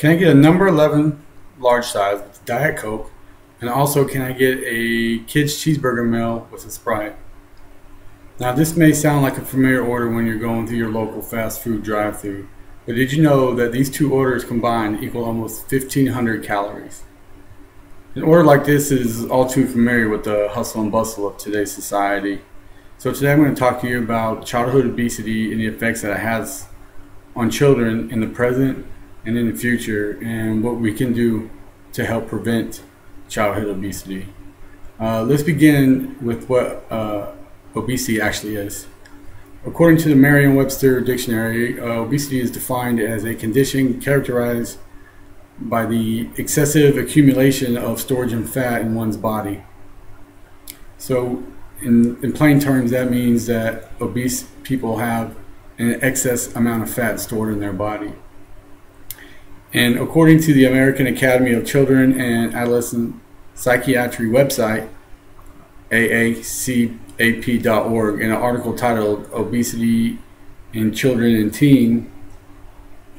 Can I get a number 11 large size with Diet Coke? And also, can I get a kid's cheeseburger meal with a Sprite? Now, this may sound like a familiar order when you're going through your local fast food drive-thru, but did you know that these two orders combined equal almost 1,500 calories? An order like this is all too familiar with the hustle and bustle of today's society. So today I'm going to talk to you about childhood obesity and the effects that it has on children in the present and in the future, and what we can do to help prevent childhood obesity. Let's begin with what obesity actually is. According to the Merriam-Webster dictionary, obesity is defined as a condition characterized by the excessive accumulation of storage and fat in one's body. So in plain terms, that means that obese people have an excess amount of fat stored in their body. And according to the American Academy of Children and Adolescent Psychiatry website, aacap.org, in an article titled Obesity in Children and Teen,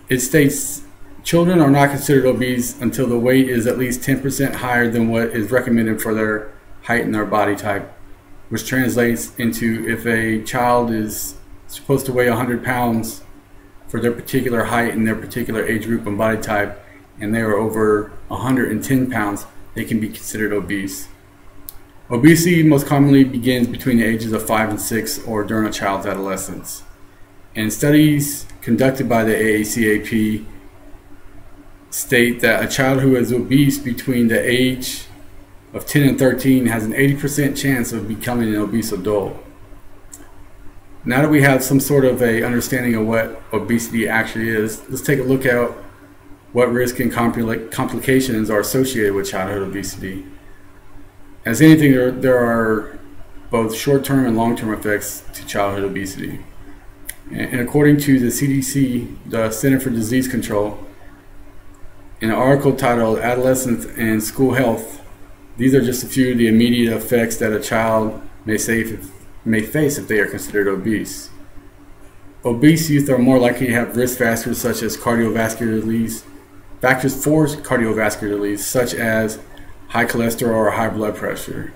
it states, children are not considered obese until the weight is at least 10% higher than what is recommended for their height and their body type, which translates into if a child is supposed to weigh 100 pounds for their particular height and their particular age group and body type, and they are over 110 pounds, they can be considered obese. Obesity most commonly begins between the ages of 5 and 6 or during a child's adolescence. And studies conducted by the AACAP state that a child who is obese between the age of 10 and 13 has an 80% chance of becoming an obese adult. Now that we have some sort of a understanding of what obesity actually is, let's take a look at what risk and complications are associated with childhood obesity. As anything, there are both short-term and long-term effects to childhood obesity. And according to the CDC, the Center for Disease Control, in an article titled Adolescence and School Health, these are just a few of the immediate effects that a child may face if they are considered obese. Obese youth are more likely to have risk factors such as cardiovascular disease, factors for cardiovascular disease such as high cholesterol or high blood pressure.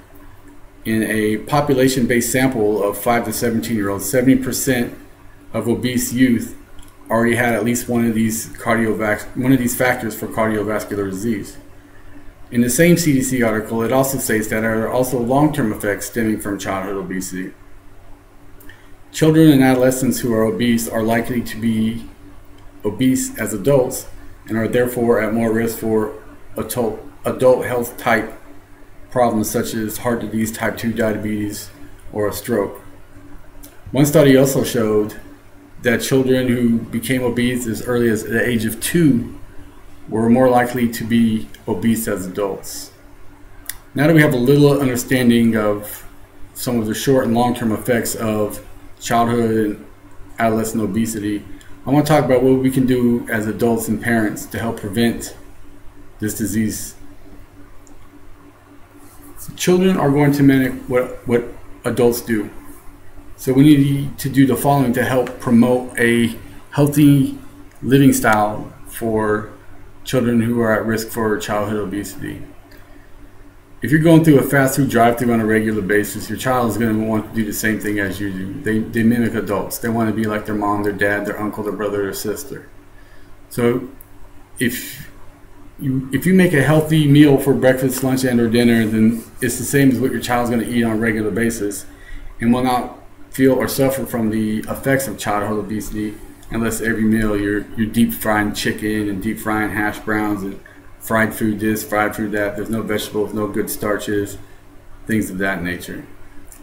In a population-based sample of 5 to 17-year-olds, 70% of obese youth already had at least one of these factors for cardiovascular disease. In the same CDC article, it also states that there are also long-term effects stemming from childhood obesity. Children and adolescents who are obese are likely to be obese as adults and are therefore at more risk for adult health type problems such as heart disease, type 2 diabetes, or a stroke. One study also showed that children who became obese as early as the age of 2 were more likely to be obese as adults. Now that we have a little understanding of some of the short and long-term effects of childhood and adolescent obesity, I want to talk about what we can do as adults and parents to help prevent this disease. So children are going to mimic what adults do. So we need to do the following to help promote a healthy living style for children who are at risk for childhood obesity. If you're going through a fast food drive-thru on a regular basis, your child is going to want to do the same thing as you do. They mimic adults. They want to be like their mom, their dad, their uncle, their brother, their sister. So if you make a healthy meal for breakfast, lunch, and or dinner, then it's the same as what your child's going to eat on a regular basis and will not feel or suffer from the effects of childhood obesity unless every meal you're deep frying chicken and deep frying hash browns and fried food this, fried food that. There's no vegetables, no good starches, things of that nature.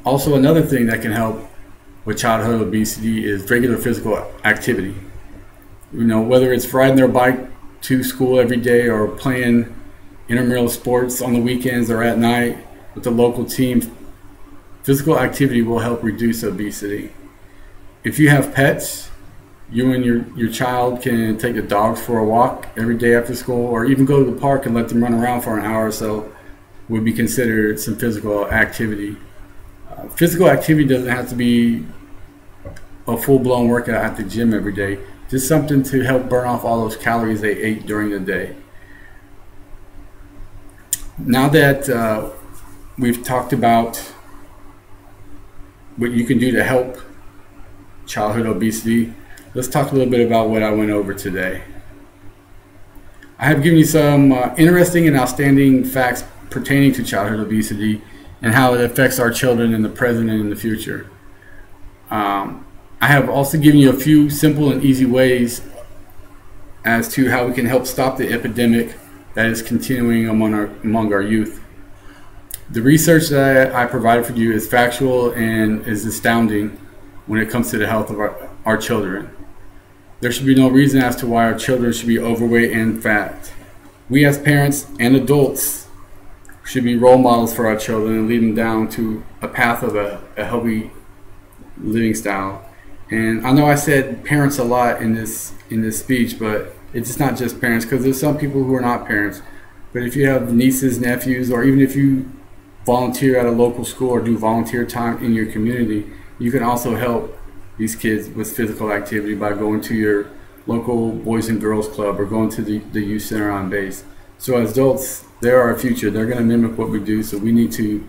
Also, another thing that can help with childhood obesity is regular physical activity. Whether it's riding their bike to school every day or playing intramural sports on the weekends or at night with the local team, physical activity will help reduce obesity. If you have pets, you and your child can take the dogs for a walk every day after school, or even go to the park and let them run around for an hour or so would be considered some physical activity. Physical activity doesn't have to be a full-blown workout at the gym every day. Just something to help burn off all those calories they ate during the day. Now that we've talked about what you can do to help childhood obesity, let's talk a little bit about what I went over today. I have given you some interesting and outstanding facts pertaining to childhood obesity and how it affects our children in the present and in the future. I have also given you a few simple and easy ways as to how we can help stop the epidemic that is continuing among our youth. The research that I provided for you is factual and is astounding when it comes to the health of our children. There should be no reason as to why our children should be overweight and fat. We as parents and adults should be role models for our children and lead them down to a path of a healthy living style. And I know I said parents a lot in this speech, but it's not just parents, because there's some people who are not parents. But if you have nieces, nephews, or even if you volunteer at a local school or do volunteer time in your community, you can also help these kids with physical activity by going to your local Boys and Girls Club or going to the youth center on base. So as adults, they're our future. They're going to mimic what we do, so we need to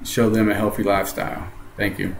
show them a healthy lifestyle. Thank you.